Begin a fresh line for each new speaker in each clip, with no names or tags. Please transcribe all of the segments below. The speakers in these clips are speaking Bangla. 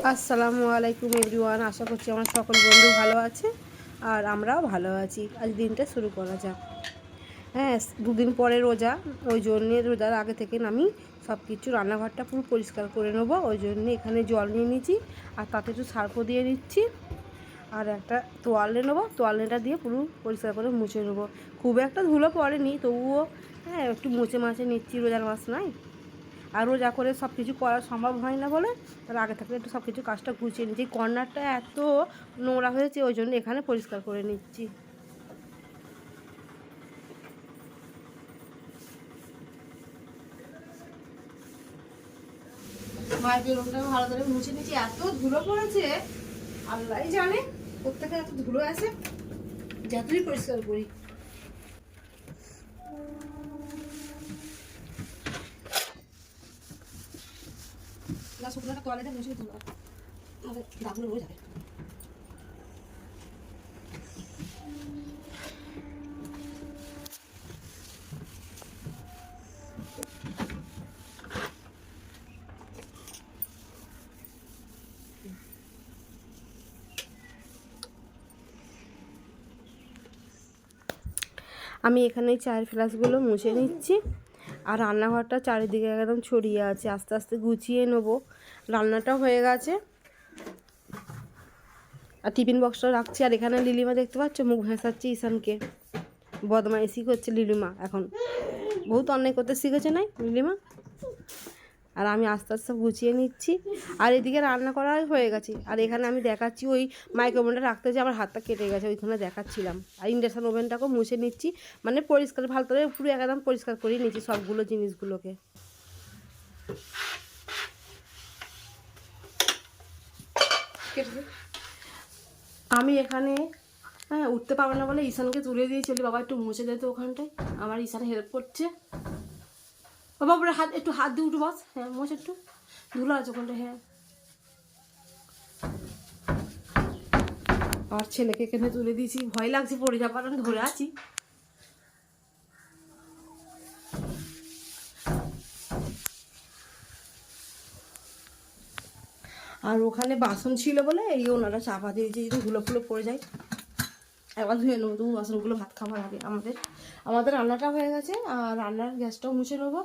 আসসালামু আলাইকুম এভরিওয়ান। আশা করছি আমার সকল বন্ধু ভালো আছে আর আমরাও ভালো আছি। আজ দিনটা শুরু করা যাক। হ্যাঁ, দুদিন পরে রোজা, ওই জন্যে রোজার আগে থেকে আমি সব কিছু রান্নাঘরটা পুরো পরিষ্কার করে নেবো। ওই জন্যে এখানে জল নিয়ে নিচ্ছি আর তাতে একটু সার্ফও দিয়ে নিচ্ছি আর একটা তোয়ালে নেবো, তোয়ালেটা দিয়ে পুরো পরিষ্কার করে মুছে নেবো। খুব একটা ধুলো পড়েনি, তবুও হ্যাঁ একটু মুছে মাছে নিচ্ছি, রোজার মাছ নাই আর রোজা করে সব কিছু করা সম্ভব হয় না বলে তার আগে থাকলে একটু সব কিছু কাজটা গুছিয়ে নিচ্ছি। কর্নারটা এত নোংরা হয়েছে, ওই জন্য এখানে পরিষ্কার করে নিচ্ছি। মায়ের বেরোনটা ভালো করে মুছে নিচ্ছি। এত ধুলো পড়েছে, আল্লাহ জানে প্রত্যেকে এত ধুলো আছে, যতই পরিষ্কার করি। শুকনোটা তোয়ালেটা মুছে দিতে হবে, দাগুলো রয়ে যাবে। আমি এখানে চায়ের ফ্লাস্কগুলো মুছে নিচ্ছি আর রান্নাঘরটা চারিদিকে একদম ছড়িয়ে আছে, আস্তে আস্তে গুছিয়ে নেবো। রান্নাটাও হয়ে গেছে আর টিফিন বক্সটা রাখছি। আর এখানে লিলিমা দেখতে পাচ্ছ মুখ ভেসাচ্ছে ঈশানকে, বদমাইশি করছে লিলিমা। এখন বহুত অন্যায় করতে শিখেছে নাই লিলিমা। আর আমি আস্তে আস্তে গুছিয়ে নিচ্ছি আর এদিকে রান্না করা হয়ে গেছে। আর এখানে আমি দেখাচ্ছি ওই মাইক্রোওভেনটা রাখতে যে আমার হাতটা কেটে গেছে, ওইখানে দেখাচ্ছিলাম। আর ইন্ডাকশান ওভেনটাকেও মুছে নিচ্ছি, মানে পরিষ্কার ভালো করে পুরো একদম পরিষ্কার করে নিচ্ছি সবগুলো জিনিসগুলোকে। আমি এখানে হ্যাঁ উঠতে পারবো না বলে ঈশানকে তুলে দিয়ে চলি, বাবা একটু মুছে দিতে ওখানটায়। আমার ঈশান হেল্প করছে। বাবা পুরো হাত একটু হাত দিয়ে উঠে বস, হ্যাঁ মোছ একটু ধুলো আছে ওখানটা। হ্যাঁ, আর ছেলেকে এখানে তুলে দিয়েছি, ভয় লাগছে পড়ে যাবার, আমি ধরে আছি। আর ওখানে বাসন ছিল বলে এই ওনারা চাপা দিয়েছে, যদি ধুলো ফুলো পড়ে যায় একবার ধুয়ে নেবো। তবু বাসনগুলো ভাত খাবার আগে আমাদের রান্নাটা হয়ে গেছে আর রান্নার গ্যাসটাও মুছে নেবো।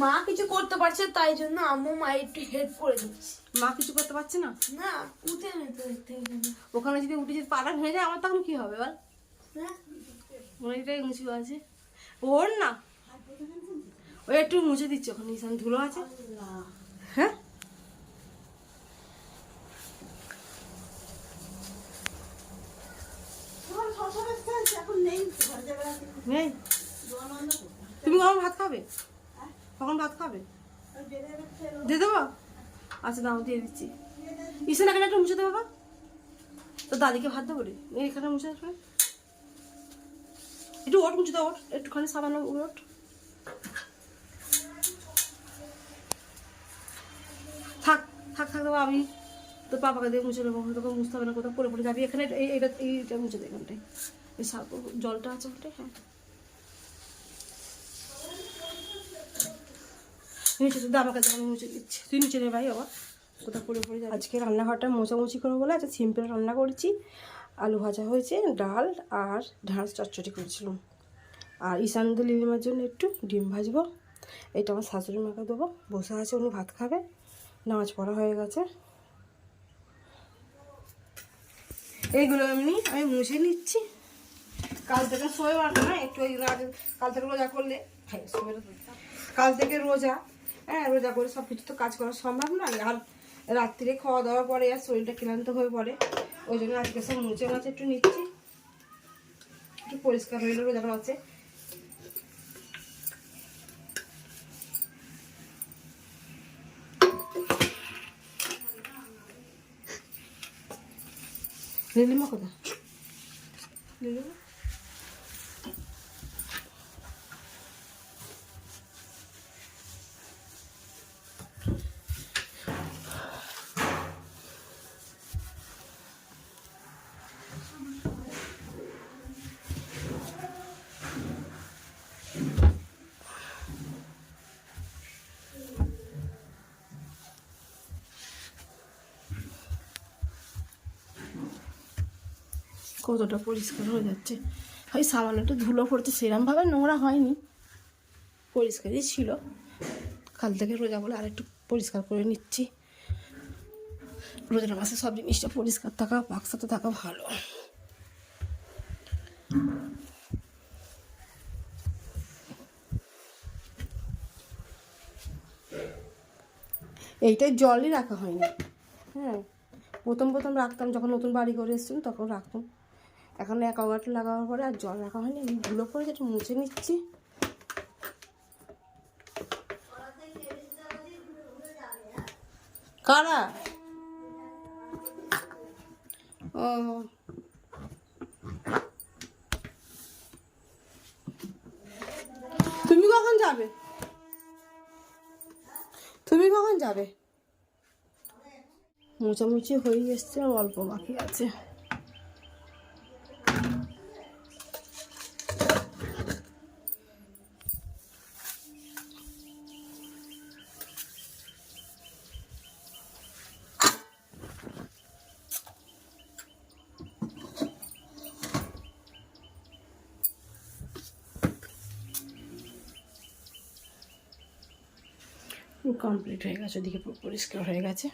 মা কিছু করতে পারছে, তাই জন্য আম্মু মায়ের একটু হেল্প করে দিচ্ছি।
মা কিছু করতে পারছে না,
না উঠে নিতে দেখতে
ওখানে যদি উঠে যদি পাড়া হয়ে যায় আমার তখন কি হবে বল?
হ্যাঁ
অনেকটাই মুছে আছে ওর না, ওই একটু মুছে দিচ্ছে ওখানে ঈশান ধুলো আছে। হ্যাঁ নেই, তুমি কখন ভাত খাবে? কখন ভাত খাবে? দিয়ে দেবো? আচ্ছা দাও দিয়ে দিচ্ছি। ঈশান এখানে একটু মুছে দেবো বাবা, তো দাদিকে ভাত দেবো রে, এখানে মুছে আসবে একটু। ওট মুছে দাও, ওট একটুখানি সাবান ওট। থাক থাক থাক দেবো, আমি তোর পাপাকে দিয়ে মুছে নেবো, তোকে মুছতে হবে না, কোথাও পড়ে পড়ে যাবি। এখানে এইটা মুছে দে এখানটায়, এই সার্ফ জলটা আছে ওটাই। হ্যাঁ নিচে তো আমাকে আমি মুছে দিচ্ছি, তুই নিচে নে ভাই বাবা, কোথাও পড়ে পড়ে যাবে। আজকে রান্নাঘরটা মোছামুছি করবো বলে আচ্ছা সিম্পল রান্না করেছি। আলু ভাজা হয়েছে, ডাল আর ঢ্যাঁড়স চচ্চড়ি করেছিলাম। আর ঈশান্ত লিলিমার জন্য একটু ডিম ভাজবো। এটা আমার শাশুড়ি মাকে দেবো, বসে আছে উনি ভাত খাবে, নামাজ পড়া হয়ে গেছে। এইগুলো এমনি আমি মুছে নিচ্ছি। কাল থেকে শোয়বার না একটু, এইগুলো আগে কাল থেকে রোজা করলে কাল থেকে রোজা, হ্যাঁ রোজা করে সব কিছু তো কাজ করা সম্ভব নয়। আর রাত্রিরে খাওয়া দাওয়ার পরে আর শরীরটা ক্লান্ত হয়ে পড়ে, ওই জন্য আজকে সব মুছে মাছে একটু নিচ্ছি, একটু পরিষ্কার হইলে রোজাটা আছে। লিলিমা কোথা? লিলিমা কতটা পরিষ্কার হয়ে যাচ্ছে। হয় সামান্য একটু ধুলো পড়েছে, সেরমভাবে নোংরা হয়নি, পরিষ্কারই ছিল। কাল থেকে রোজা বলে আরেকটু পরিষ্কার করে নিচ্ছি। রোজার মাসে সব জিনিসটা পরিষ্কার থাকা, পাকসাতে থাকা ভালো। এইটাই জলই রাখা হয়নি। হ্যাঁ, প্রথম প্রথম রাখতাম, যখন নতুন বাড়ি করে এসেছিলাম তখন রাখতাম। এখন অ্যাকোয়াগার্ড লাগানোর পরে আর জল রাখা হয়নি। আমি ধুলো পরে যেটা মুছে নিচ্ছি। কারা? ও, তুমি কখন যাবে? তুমি কখন যাবে? মোছামুছি হয়ে এসছে, আর অল্প বাকি আছে। কমপ্লিট হয়ে গেছে, ওদিকে পুরো পরিষ্কার হয়ে গেছে।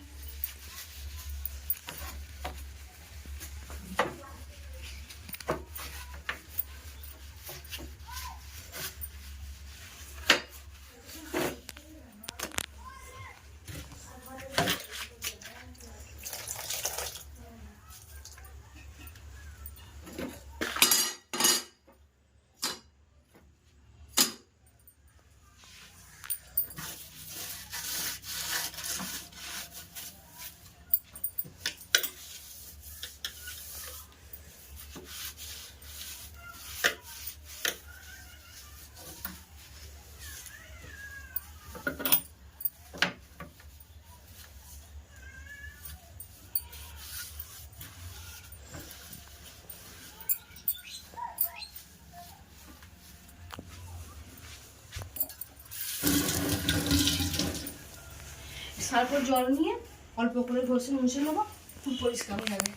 তারপর জল নিয়ে অল্প করে ঘষে মুছে নেবো, খুব পরিষ্কার হয়ে যাবে।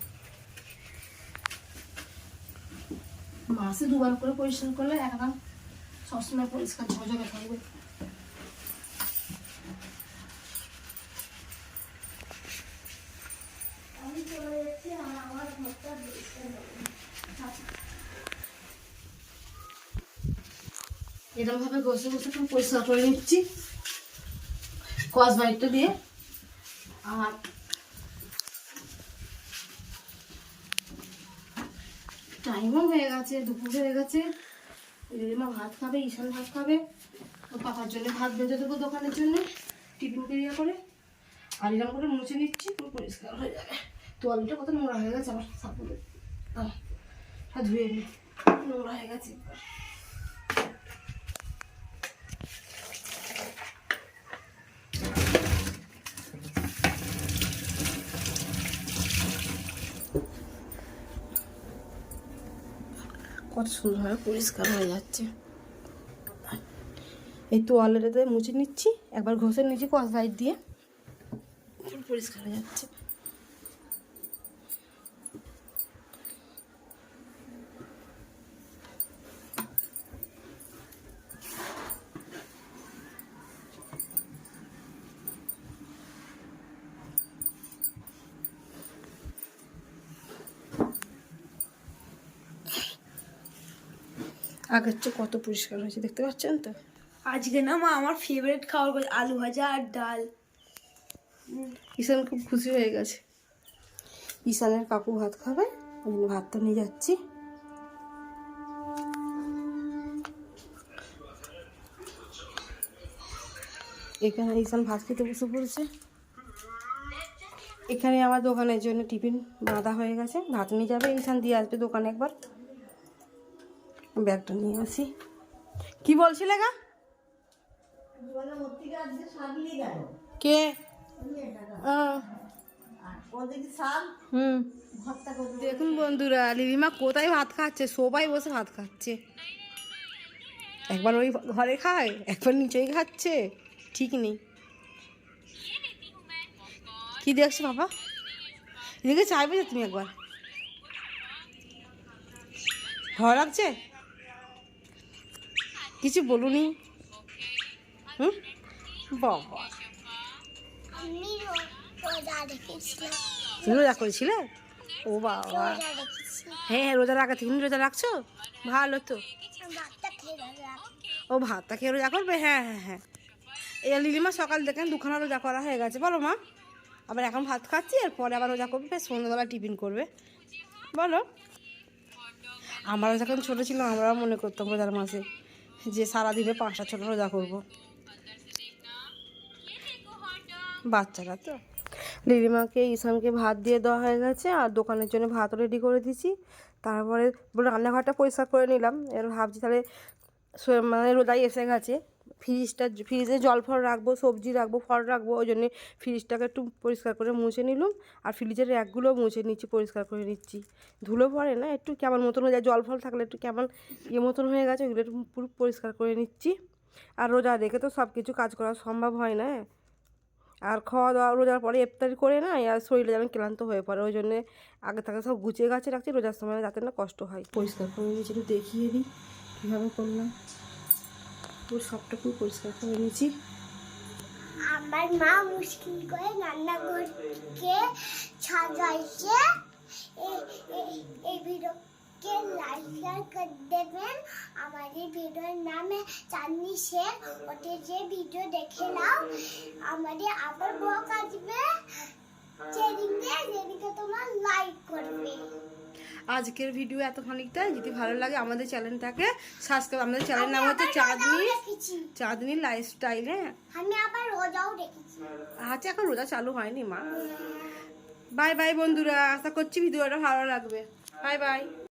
মাসে 2 বার করে পরিষ্কার করলে একদম সবসময় পরিষ্কার ঝকঝকে থাকবে। এরকম ভাবে ঘষে ঘষে খুব পরিষ্কার করে নিচ্ছি স্কচ ব্রাইটটা দিয়ে। আর টাইমও হয়ে গেছে, দুপুর হয়ে গেছে। রিমা ভাত খাবে, ঈশান ভাত খাবে, তো পাপার জন্য ভাত বেঁধে দেবো দোকানের জন্য টিফিন ক্যারিয়ার করে। আর এরকম করে মুছে নিচ্ছি, পুরো পরিষ্কার হয়ে যাবে। তোয়ালিটা কত নোংরা হয়ে গেছে আমার সাপুরে, ধুয়ে নি, নোংরা হয়ে গেছে। কত সুন্দরভাবে পরিষ্কার হয়ে যাচ্ছে। এই তোয়ালেটাতে মুছে নিচ্ছি, একবার ঘষে নিচ্ছি স্কচ ব্রাইট দিয়ে, পরিষ্কার হয়ে যাচ্ছে। আগের চেয়ে কত পরিষ্কার হয়েছে দেখতে পাচ্ছেন তো।
আজকে না মা আমার ফেভারিট খাবার আলু ভাজা আর ডাল।
ঈশান খুব খুশি হয়ে গেছে। ঈশানের কাকু ভাত খাবে, ওই জন্য ভাতটা নিয়ে যাচ্ছি। এখানে ঈশান ভাত খেতে বসে পড়েছে। এখানে আমার দোকানের জন্য টিফিন বাঁধা হয়ে গেছে, ভাত নিয়ে যাবে। ঈশান দিয়ে আসবে দোকানে, একবার ব্যাগটা নিয়ে আসি। কি বলছিলে গা? কে? দেখুন বন্ধুরা, লিলিমা কোথায় ভাত খাচ্ছে, সবাই বসে ভাত খাচ্ছে। একবার ওই ঘরে খায়, একবার নিচেই খাচ্ছে, ঠিক নেই। কি দেখছো বাবা? এদিকে চাইবে যে তুমি একবার ভালো লাগছে? কিছু বলুনি? হুম, বাবা
আমি রোজা রেখেছিলাম।
তুমি রোজা করেছিলে? ও বাবা,
রোজা রেখেছি।
হ্যাঁ হ্যাঁ, রোজার আগে থেকে রোজা রাখছো? ভালো তো।
ভাতটা খেয়ে রোজা রাখি।
ও ভাতটা খেয়ে রোজা করবে? হ্যাঁ হ্যাঁ হ্যাঁ। এই লিলিমা সকাল দেখেন দুখানা রোজা করা হয়ে গেছে, বলো মা। আবার এখন ভাত খাচ্ছি, আর পরে আবার রোজা করবে, সন্ধ্যাবেলা টিফিন করবে, বলো। আমরা যখন ছোটো ছিলাম আমরাও মনে করতাম রোজার মাসে যে সারাদিনে 5টা 6টা রোজা করবো। বাচ্চারা তো। লিলিমাকে ঈশানকে ভাত দিয়ে দেওয়া হয়ে গেছে, আর দোকানের জন্য ভাত রেডি করে দিয়েছি। তারপরে রান্নাঘরটা পরিষ্কার করে নিলাম। এবার ভাবছি তাহলে মানে রোজাই এসে গেছে, ফ্রিজে জল ফল রাখবো, সবজি রাখবো, ফল রাখবো, ওই জন্যে ফ্রিজটাকে একটু পরিষ্কার করে মুছে নিলাম। আর ফ্রিজের র্যাকগুলোও মুছে নিচ্ছি, পরিষ্কার করে নিচ্ছি। ধুলো পড়ে না, একটু কেমন মতন হয়ে যায়, জল ফল থাকলে একটু কেমন মতন হয়ে গেছে, ওইগুলো একটু পুরো পরিষ্কার করে নিচ্ছি। আর রোজা রেখে তো সব কিছু কাজ করা সম্ভব হয় না। আর খাওয়া দাওয়া রোজার পরে ইফতারি করে না, আর শরীরে যেন ক্লান্ত হয়ে পড়ে, ওই জন্যে আগে থেকে সব গুছিয়ে গাছে রাখছি রোজার সময়, যাতে না কষ্ট হয়। পরিষ্কার করে নিয়েছি, একটু দেখিয়ে দিই কীভাবে করলাম। পুরো সবটা পুরো পরিষ্কার করে নিয়েছি।
আমার মা মুশকিল করে রান্নাঘরকে সাজাইছে। এই ভিডিওকে লাইক করে দেবেন। আমাদের ভিডিওর নামে চাঁদনি শেখ, ওতে যে ভিডিও দেখে নাও। আমাদের আবার ব্লগ আসবে, যেদিকে তোমার লাইক করবে।
আজকের ভিডিও এত খানিকটাই, যদি ভালো লাগে আমাদের চ্যানেলটাকে সাবস্ক্রাইব। আমাদের চ্যানেলের নাম হচ্ছে চাঁদনি লাইফস্টাইল। হ্যাঁ,
আমি আবার রোজাও রেখেছি।
আচ্ছা, এখন রোজা চালু হয়নি মা। বাই বাই বন্ধুরা, আশা করছি ভিডিওটা ভালো লাগবে। Bye bye.